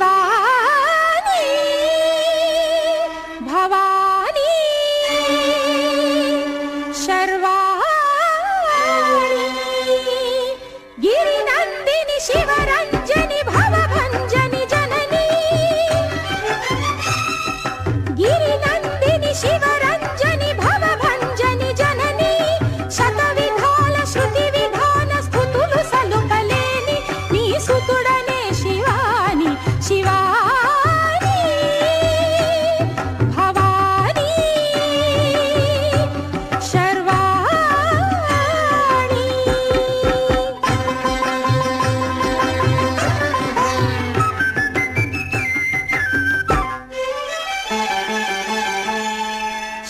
शिवानी भवानी शर्वाणी गिरिनंदिनी शिवरंजनी भवभंजनी जननी गिरिनंदिनी शिवरंजनी भवभंजनी जननी शतविधाल श्रुति विधान स्तुतुलु सलुकलेनि नी सुतुडने शिवानी शिवानी भवानी शर्वाणी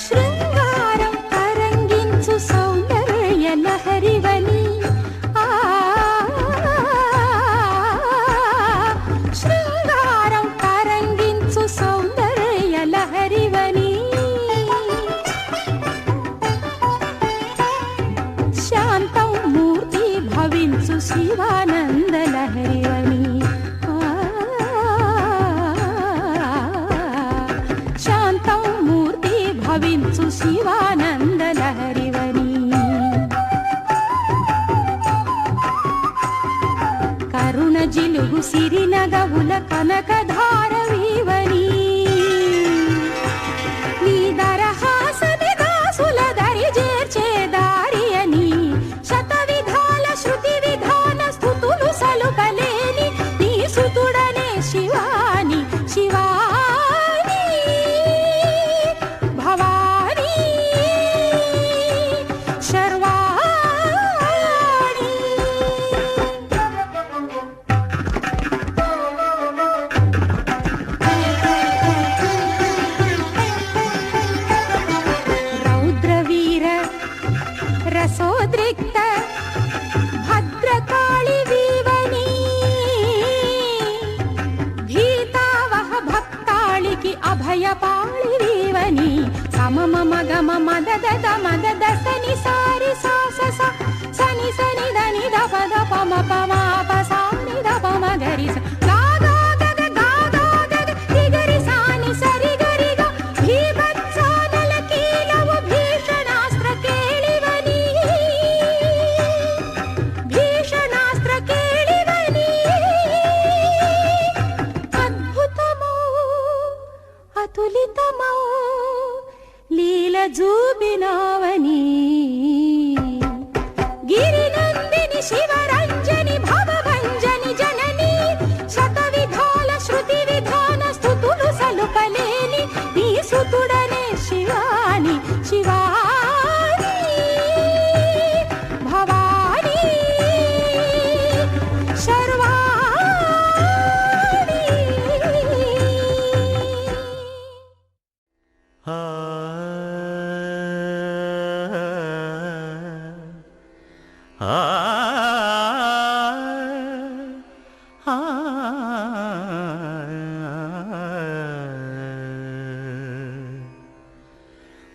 శృంగారం తరంగించు సౌందర్య లహరివని శృంగారం తరంగించు సౌందర్య లహరివని శాంతం మూర్తి భవించు శివానంద లహరివని శాంతం మూర్తి భవించు శివానంద లహరివని కరుణ జిలుగు సిరినగవుల కనకధారవీవని నీ దరహాసని దాసుల దరి చేర్చే దారియని శతవిధాల శృతి విధాన స్తుతులు సలుకలేని నీ సుతుడనే శివాని శివాని భవాని శర్వాణి రౌద్రవీర రసోద్రిక్త భద్రకాళి వీవని భీతావహ భక్తాళికి అభయపాళి వీవని సమమ మగమ మదద మదద సని సారి సాస సని సని దని దప దప మప మాప సాని దప మగరి స గాగా గగ గాగా గగ రిగరి సాని సరి గరి గ భీభత్సానల కీలవు భీషణాస్త్ర కేళివని భీషణాస్త్ర కేళివని అద్భుతమౌ అతులితమౌ లీల జూబినావని గిరినందిని శివరంజని భవభంజని జనని శతవిధాల శృతి విధాన స్తుతులు సలుకలేని నీ సుతుడనే శివాని శివాని భవాని శర్వాణి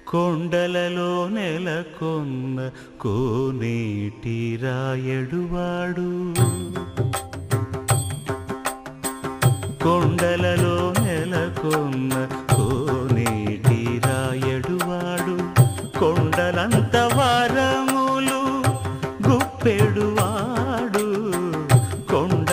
కొండలలో నెలకొన్న కోనేటి రాయడువాడు కొండలలో నెలకొన్న కోనేటి రాయడువాడు కొండలంత వారములు గుప్పెడువాడు కొండ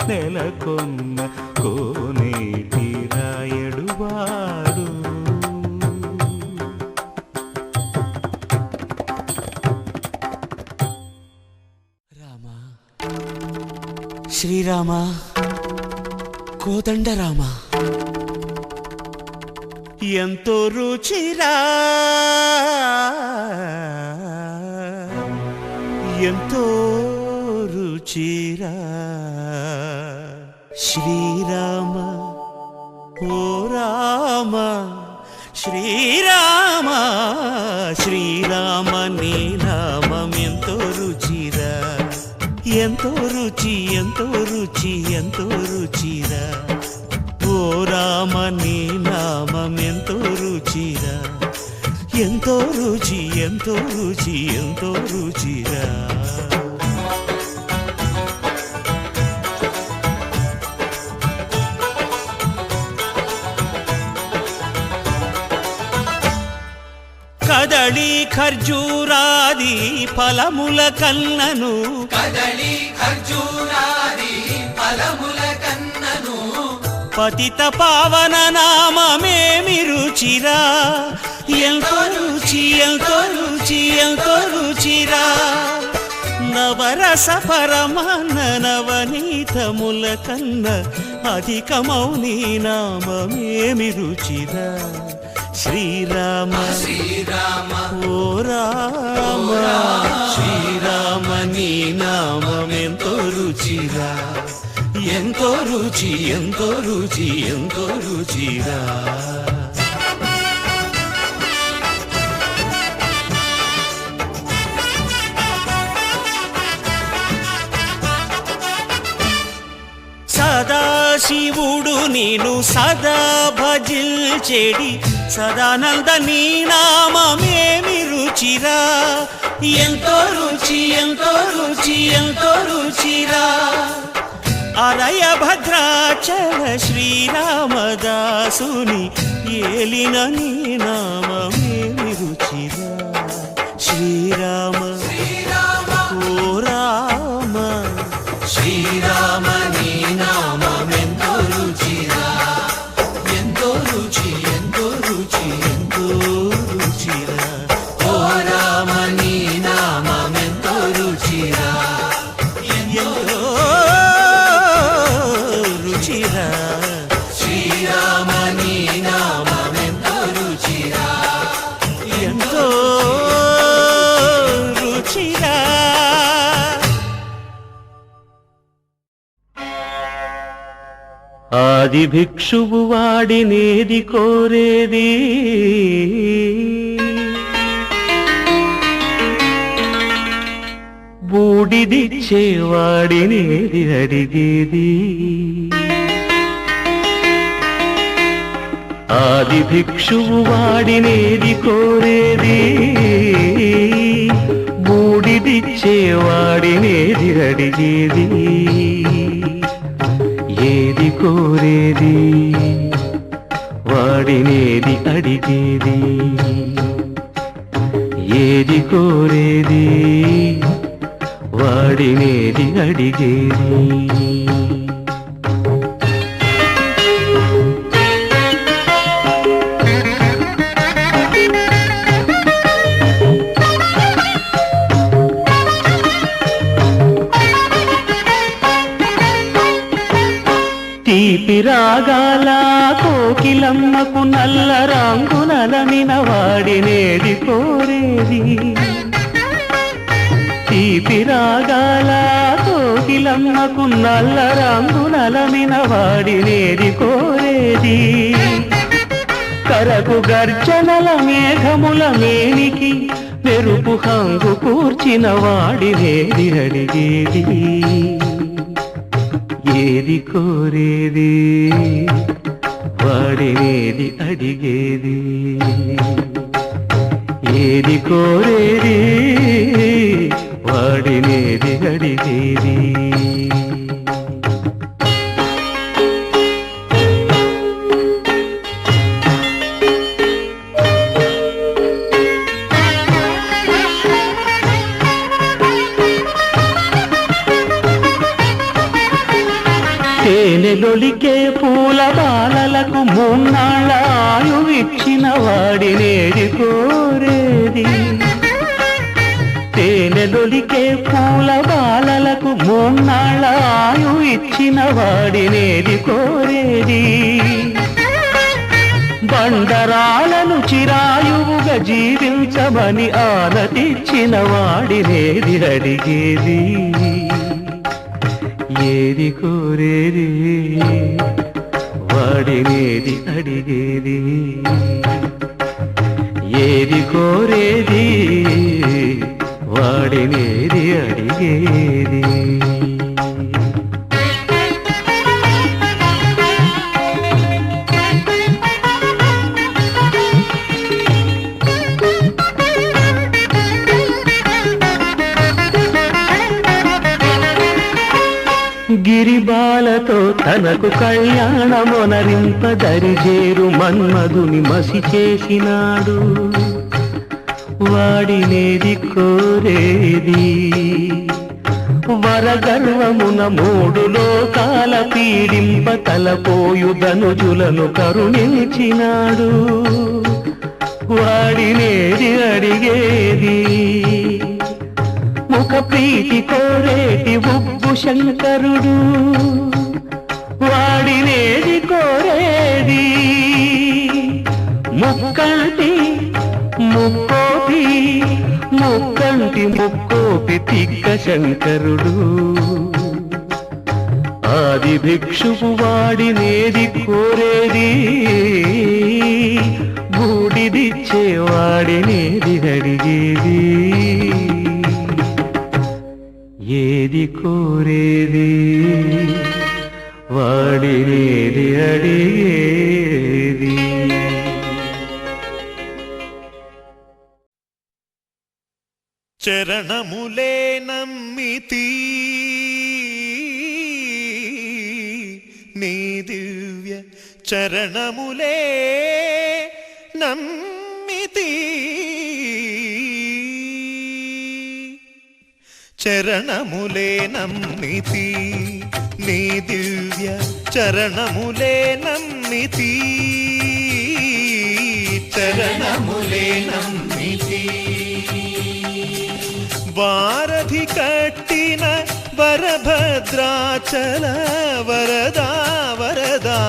నెలకొన్న కోనేటి రాయడువాడు. రామ శ్రీరామ కోదండ రామ ఎంతో రుచిరా ఎంతో రుచిరా శ్రీరామ ఓ రామ శ్రీరామ శ్రీరామ నీ నామం ఎంతో రుచిరా ఎంతో రుచి ఎంతో రుచి ఎంతో రుచిరా ఓ రామ నీ నామం ఎంతో రుచిరా ఎంతో రుచి ఎంతో రుచి ఎంతో రుచిరా. కదళి ఖర్జూరాది ఫలముల కన్నను కదళి ఖర్జూరాది ఫలముల కన్నను పతిత పావన నామమేమి రుచిరా ఎంతో రుచి ఎంతో రుచి ఎంతో రుచిరా. నవరస పరమాన్న నవనీతముల కన్న అధికమౌని నామమేమి రుచిరా శ్రీరామ శ్రీరామ ఓ రామ శ్రీరామ నీ నామం ఎంతో రుచిరా ఎంతో రుచి ఎంతో రుచి ఎంతో రుచిరా. సదాశివుడు నేను సదా భజిల్చెడి సదానంద నీ నామమేమి రుచిరా ఎంతో రుచి ఎంతో రుచి ఎంతో రుచిరా. అరయ భద్రాచల శ్రీరామదాసుని ఏలిన నీ నామమేమి రుచిరా శ్రీరామ ఓ రామ శ్రీరామ నీ నామం ఎంతో రుచిరా ఎంతో రుచి ఎంతో రుచి ఎంతో రుచిరా. ఓ రామ నీ నామం ఎంతో రుచిరా ఎంతో రుచిరా. శ్రీరామ నీ నామం ఎంతో రుచిరా ఎంతో రుచిరా. ఆది భిక్షువు వాడినేది కోరేది బూడిదిచ్చేవాడినేది అడిగేది. ఆది భిక్షువు వాడినేది కోరేది బూడిదిచ్చేవాడినేది అడిగేది. ఏది కోరేది వాడినేది అడిగేది. ఏది కోరేది వాడినేది అడిగేది. తీపి రాగాల కోకిలమ్మకు నల్ల రంగునలమిన వాడినేది కోరేది. తీపి రాగాల కోకిలమ్మకు నల్ల రంగునలమిన వాడినేది కోరేది. కరకు గర్జనల మేఘముల మేనికి మెరుపు హంగు కూర్చిన వాడినేది అడిగేది. ఏది కోరేది వాడినేది అడిగేది. ఏది కోరేది వాడినేది అడిగేది. తేనెలొలికే పూల బాలలకు మూన్నాళ్ళ ఆయువిచ్చిన వాడినేది కోరేది. తేనెలొలికే పూల బాలలకు మూన్నాళ్ళ ఆయువిచ్చిన వాడినేది కోరేది. బండరాలను చిరాయువుగా జీవించమని ఆనతిచ్చిన వాడినేది అడిగేది. ఏది కోరేది వాడినేది అడిగేది. ఏది కోరేది వాడినేది అడిగేది. గిరిబాలతో తనకు కళ్యాణమొనరింప దరిజేరు మన్మధుని మసి చేసినాడు. వాడినేది కోరేది. వరగర్వమున మూడు లోకాల పీడింప తలపోయు ధనుజులను కరుణించినాడు. వాడినేది అడిగేది. ముఖ ప్రీతి కోరేటి ఉబ్బు శంకరుడు. వాడినేది కోరేది. ముక్కంటి ముక్కోపి ముక్కంటి ముక్కోపి తిక్క శంకరుడు. ఆది భిక్షువు వాడినేది కోరేది. బూడిదిచ్చే వాడినేది అడిగేది. ఏది కోరేది వాడినేది అడిగేది. చరణములే నమ్మితి నీ దివ్య చరణములే నమ్మితి. చరణములే నమ్మితి నీ దివ్య చరణములే నమ్మితి. చరణములే నమ్మితి. వారధి కట్టిన వరభద్రాచల వరదా వరదా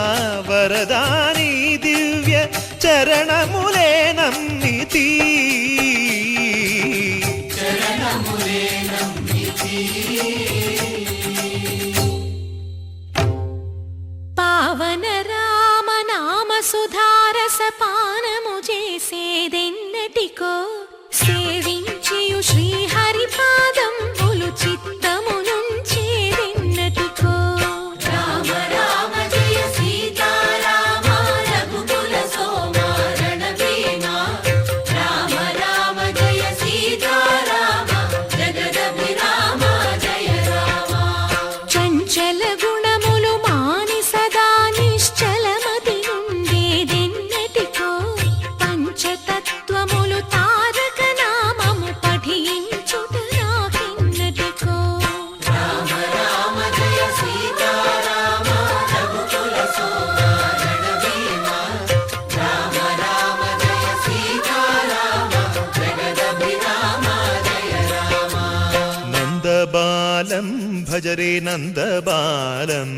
వరదా నీ దివ్య చరణములే నమ్మితి. చరణములే నమ్మితి. పావన రామ నామ సుధారస పానము చేసేదెన్నటికో సేవించియు శ్రీహరి పాదంబులు చిత్తమునుంచేదెన్నటికో. రామ రామ జయ సీతారామ రఘుకుల సోమ రణభీమ. రామ రామ జయ సీతారామ జగదభిరామ జయ రామ. చంచల గుణములు మాని సదా నిశ్చలమతి నుండేదెన్నటికో. పంచతత్వములు తారక నామము పఠించుట నాకెన్నటికో. రామ రామ జయ సీతారామ రఘుకుల సోమ రణభీమ. రామ రామ జయ సీతారామ జగదభిరామ జయ రామ. నందబాలం భజరే నందబాలం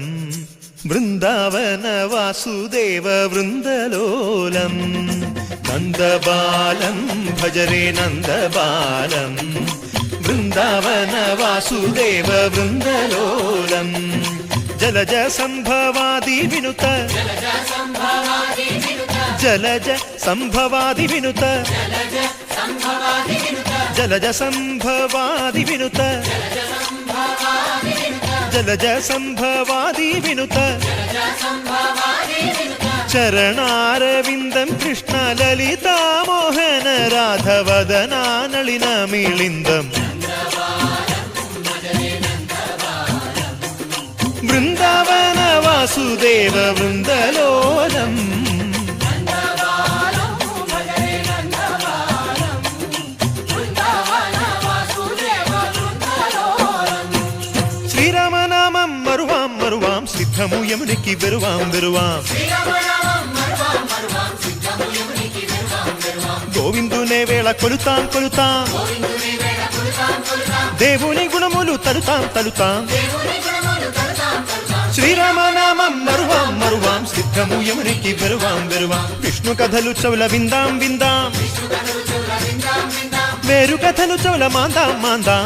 బృందావన వాసుదేవ వృందలోలం. నందబాలం భజరే నందబాలం బృందావన వాసుదేవ వృందలోలం. జలజ సంభవాది వినుత జలజ సంభవాది వినుత. జలజ సంభవాది వినుత. జలజ సంభవాది వినుత. చరణారవిందం కృష్ణ లలితా మోహన రాధవదనా నళిన మిళిందం. బృందావన వాసుదేవ వృందలోలం. శ్రీరామనామం మరువాం మరువాం సిద్ధము యమునికి వెరువాం వెరువాం గోవిందునే వేళ కొలుతాం కొలుతాం దేవుని గుణములు తలుతాం తలుతాం శ్రీరామనామం మరువాం మరువాం సిద్ధము యమునికి వెరువాం వెరువాం విష్ణు కథలు చౌల విందాం విందాం మేరు కథలు చౌల మాందాం మాందాం